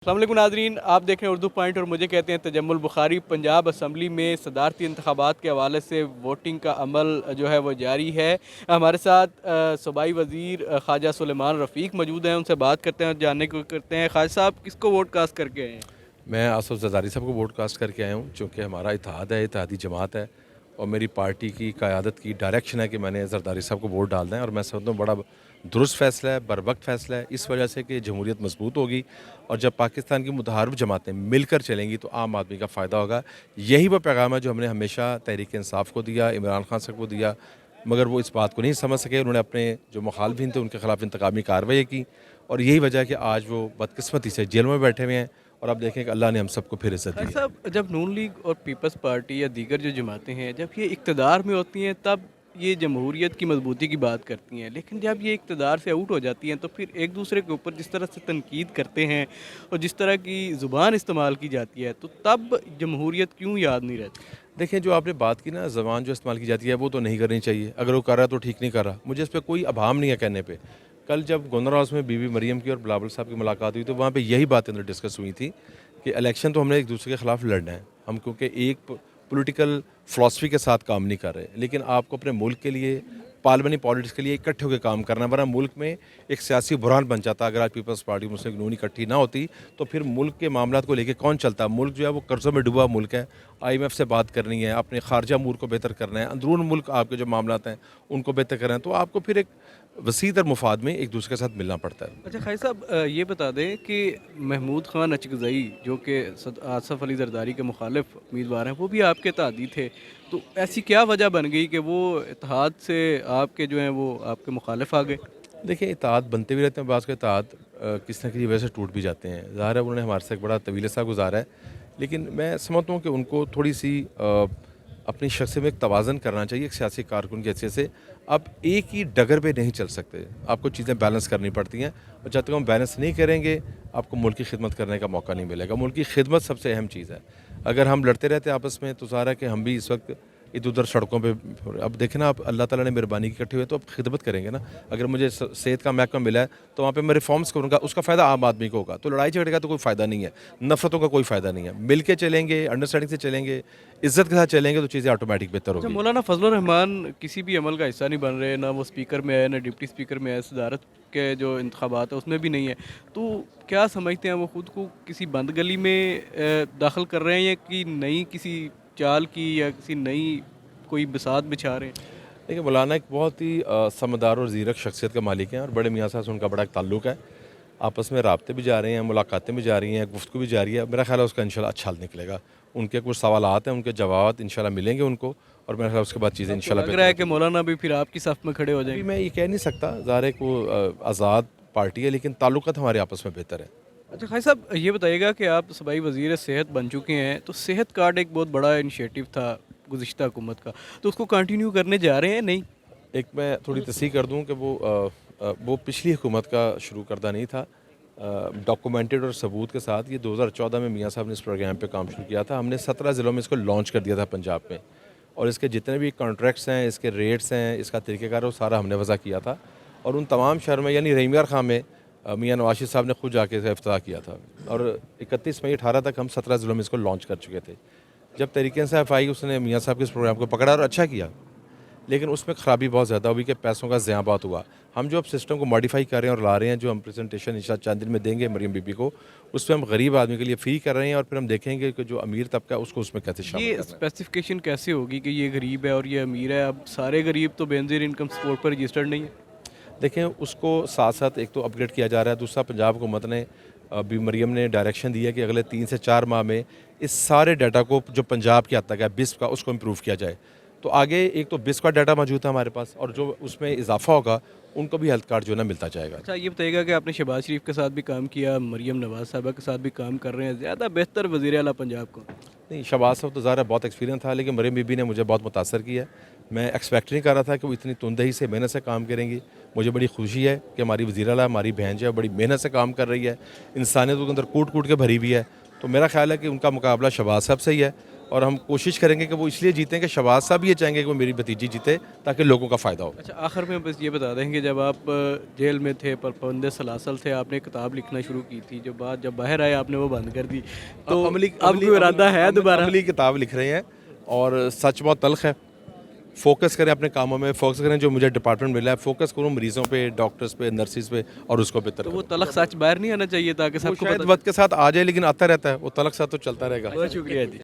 अस्सलाम वालेकुम नाज़रीन, आप देख रहे हैं उर्दू पॉइंट और मुझे कहते हैं तजम्मुल बुखारी। पंजाब असम्बली में सदारती इंतखाबात के हवाले से वोटिंग का अमल जो है वो जारी है। हमारे साथ सूबाई वज़ीर ख्वाजा सुलेमान रफ़ीक मौजूद हैं, उनसे बात करते हैं और जानने को करते हैं। ख्वाजा साहब, किसको वोट कास्ट करके आए हैं? मैं आसफ़ ज़रदारी साहब को वोट कास्ट करके आया हूँ, चूँकि हमारा इत्तेहाद है, इत्तेहादी जमात है और मेरी पार्टी की क़यादत की डायरेक्शन है कि मैंने ज़रदारी साहब को वोट डालना है और मैं समझता हूँ बड़ा दुरुस्त फ़ैसला है, बरवक्त फ़ैसला है, इस वजह से कि जमहूरियत मजबूत होगी और जब पाकिस्तान की मुतहारिब जमातें मिलकर चलेंगी तो आम आदमी का फ़ायदा होगा। यही वो पैगाम है जो हमने हमेशा तहरीक इंसाफ को दिया, इमरान खान साहब को दिया, मगर वो इस बात को नहीं समझ सके। उन्होंने अपने जो मुखालफिन थे उनके खिलाफ इंतकामी कार्रवाई की और यही वजह है कि आज वो बदकिस्मती से जेल में बैठे हुए हैं और अब देखें कि अल्लाह ने हम सबको फिर इज़्ज़त दी ख्वाजा है। साहब, जब नून लीग और पीपल्स पार्टी या दीगर जो जमातें हैं, जब ये इक़्तिदार में होती हैं तब ये जमहूरियत की मजबूती की बात करती हैं, लेकिन जब ये इक़्तिदार से आउट हो जाती हैं तो फिर एक दूसरे के ऊपर जिस तरह से तनकीद करते हैं और जिस तरह की ज़ुबान इस्तेमाल की जाती है, तो तब जमहूरियत क्यों याद नहीं रहती? देखिए, जो आपने बात की ना, ज़बान जो इस्तेमाल की जाती है वो तो नहीं करनी चाहिए। अगर वो कर रहा है तो ठीक नहीं कर रहा। मुझे इस पे कोई अभाम नहीं है कहने पे। कल जब गोंदर हाउस में बीबी मरियम की और बिलावल साहब की मुलाकात हुई तो वहाँ पे यही बातें अंदर डिस्कस हुई थी कि इलेक्शन तो हमने एक दूसरे के खिलाफ लड़ना है। हम क्योंकि एक पॉलिटिकल फ़िलॉसफ़ी के साथ काम नहीं कर रहे। लेकिन आपको अपने मुल्क के लिए, पार्लियामेंट पॉलिटिक्स के लिए इकट्ठे होकर काम करना है, वरना मुल्क में एक सियासी बुहरान बन जाता। अगर आज पीपल्स पार्टी मुस्लिम लीग नून इकट्ठी ना होती तो फिर मुल्क के मामलात को लेके कौन चलता? मुल्क जो है वो कर्ज़ों में डूबा मुल्क है। IMF से बात करनी है, अपने खारजा अमूर को बेहतर करना है, अंदरून मुल्क आपके जो मामलात हैं उनको बेहतर करना है, तो आपको फिर एक वसीतर मुफाद में एक दूसरे के साथ मिलना पड़ता है। अच्छा ख़ालिद साहब, ये बता दें कि महमूद ख़ान अचकज़ई जो कि आसफ़ अली ज़रदारी के मुखालिफ उम्मीदवार हैं, वो भी आपके इत्तेहादी थे। तो ऐसी क्या वजह बन गई कि वो इत्तेहाद से आपके जो हैं वो आपके मुखालिफ आ गए? देखिए, इत्तेहाद बनते भी रहते हैं, बाज़ के इत्तेहाद किसी न किसी वजह से टूट भी जाते हैं। ज़ाहिर है उन्होंने हमारे से एक बड़ा तवील अरसा गुज़ारा है, लेकिन मैं समझता हूँ कि उनको थोड़ी-सी अपनी शख्सियत में एक तवाज़ुन करना चाहिए एक सियासी कारकुन की हैसियत से। आप एक ही डगर पे नहीं चल सकते, आपको चीज़ें बैलेंस करनी पड़ती हैं और जब तक हम बैलेंस नहीं करेंगे, आपको मुल्क की खिदमत करने का मौका नहीं मिलेगा। मुल्क की खिदमत सबसे अहम चीज़ है। अगर हम लड़ते रहते आपस में तो ज़ाहिर है कि हम भी इस वक्त इधर-उधर सड़कों पे, अब देखें ना, आप अल्लाह ताला ने मेहरबानी की इकट्ठे हुए तो अब खिदमत करेंगे ना। अगर मुझे सेहत का महकमा मिला है तो वहाँ पे मैं रिफॉर्म्स करूँगा, उसका फ़ायदा आम आदमी को होगा। तो लड़ाई झगड़े का तो कोई फ़ायदा नहीं है, नफ़रतों का कोई फ़ायदा नहीं है। मिल के चलेंगे, अंडरस्टैंडिंग से चलेंगे, इज़्ज़त के साथ चलेंगे तो चीज़ें ऑटोमेटिक बेहतर अच्छा, होगी। मौलाना फजलुर रहमान किसी भी अमल का हिस्सा नहीं बन रहे, ना वो स्पीकर में है, ना डिप्टी स्पीकर में है, सदारत के जो इंतखाबात है उसमें भी नहीं है। तो क्या समझते हैं, वो खुद को किसी बंद गली में दाखिल कर रहे हैं या कि नई किसी चाल की या किसी नई कोई बिसात बिछा रहे हैं? देखिए, मौलाना एक बहुत ही समझदार और ज़ीरक शख्सियत का मालिक हैं और बड़े मियाँ साहब से उनका बड़ा एक ताल्लुक है। आपस में राब्ते भी जा रहे हैं, मुलाकातें भी जा रही हैं, गुफ्तगू भी जारी है। मेरा ख़्याल है उसका इंशाल्लाह अच्छा हल निकलेगा। उनके कुछ सवालात हैं, उनके जवाब इंशाल्लाह मिलेंगे उनको और मेरा ख़्याल है उसके बाद चीज़ें आपको इंशाल्लाह लग बेहतर रहा है हो कि जाएँगी। मौलाना भी फिर आपकी सफ़ में खड़े हो अभी जाएंगे? मैं ये कह नहीं सकता, ज़ाहिर है कि वो आज़ाद पार्टी है, लेकिन ताल्लुकात हमारे आपस में बेहतर है। अच्छा खाई साहब, ये बताइएगा कि आप सूबाई वज़ीर सेहत बन चुके हैं, तो सेहत कार्ड एक बहुत बड़ा इनिशिएटिव था गुज़िश्ता हुकूमत का, तो उसको कंटिन्यू करने जा रहे हैं नहीं? एक मैं थोड़ी तस्दीक कर दूं कि वो पिछली हुकूमत का शुरू करदा नहीं था। डॉक्यूमेंटेड और सबूत के साथ ये 2014 में मियाँ साहब ने इस प्रोग्राम पे काम शुरू किया था। हमने 17 ज़िलों में इसको लॉन्च कर दिया था पंजाब में और इसके जितने भी कॉन्ट्रैक्ट्स हैं, इसके रेट्स हैं, इसका तरीक़ेकार है, वो सारा हमने वज़ा किया था और उन तमाम शहरों में यानी रहीम यार खां में मियाँ नवाज़ साहब ने खुद जाके इसका इफ्तिताह किया था और 31 मई 18 तक हम 17 ज़िलों में इसको लॉन्च कर चुके थे। जब तहरीक इंसाफ आई, उसने मियाँ साहब के इस प्रोग्राम को पकड़ा और अच्छा किया, लेकिन उसमें ख़राबी बहुत ज़्यादा हुई कि पैसों का ज़िया बहुत हुआ। हम जो अब सिस्टम को मॉडिफ़ाई कर रहे हैं और ला रहे हैं, जो हम प्रेजेंटेशन इंशाअल्लाह चंद दिन में देंगे मरियम बीबी को, उसमें हम गरीब आदमी के लिए फ़्री कर रहे हैं और फिर हम देखेंगे कि जो अमीर तबका है उसको उसमें कैसे शामिल ये करना है। स्पेसिफिकेशन कैसे होगी कि ये गरीब है और ये अमीर है? अब सारे गरीब तो बेनज़ीर इनकम सपोर्ट पर रजिस्टर्ड नहीं है। देखें, उसको साथ-साथ एक तो अपग्रेड किया जा रहा है, दूसरा पंजाब हुकूमत ने अभी मरियम ने डायरेक्शन दी है कि अगले 3 से 4 माह में इस सारे डाटा को जो पंजाब की हद तक है बिस्प का, उसको इम्प्रूव किया जाए। तो आगे एक तो बिस्प का डाटा मौजूद है हमारे पास और जो उसमें इजाफा होगा उनको भी हेल्थ कार्ड जो है ना मिलता जाएगा। अच्छा, ये बताइएगा कि आपने शहबाज शरीफ के साथ भी काम किया, मरियम नवाज़ साहबा के साथ भी काम कर रहे हैं, ज़्यादा बेहतर वज़ीर आला पंजाब को? नहीं, शहबाज साहब तो ज़ाहिर है बहुत एक्सपीरियंस था, लेकिन मरियम बीबी ने मुझे बहुत मुतासर किया है। मैं एक्सपेक्ट नहीं कर रहा था कि वो इतनी तुंदही से, मेहनत से काम करेंगी। मुझे बड़ी खुशी है कि हमारी वज़ीर आला, हमारी बहन जो है बड़ी मेहनत से काम कर रही है, इंसानियत के अंदर कूट-कूट के भरी हुई है। तो मेरा ख़्याल है कि उनका मुकाबला शहबाज साहब से ही है और हम कोशिश करेंगे कि वो इसलिए जीतें कि शहबाज साहब ये चाहेंगे कि वो मेरी भतीजी जीते ताकि लोगों का फ़ायदा हो। अच्छा, आखिर में बस ये बता दें कि जब आप जेल में थे, पर पाबंद सलासल थे, आपने एक किताब लिखना शुरू की थी, जो बात जब बाहर आए आपने वो बंद कर दी, तो अब कोई इरादा है दोबारा? अमली किताब लिख रहे हैं और सच बहुत तल्ख है। फोकस करें अपने कामों में, फोकस करें जो मुझे डिपार्टमेंट मिला है, फोकस करूँ मरीजों पे, डॉक्टर्स पे, नर्सिस पे और उसको बेहतर तो वो करूं। तलख सच बाहर नहीं आना चाहिए ताकि वो सबको शायद पता। वक्त के साथ आ जाए, लेकिन आता रहता है, वो तलख साथ तो चलता रहेगा। बहुत शुक्रिया जी।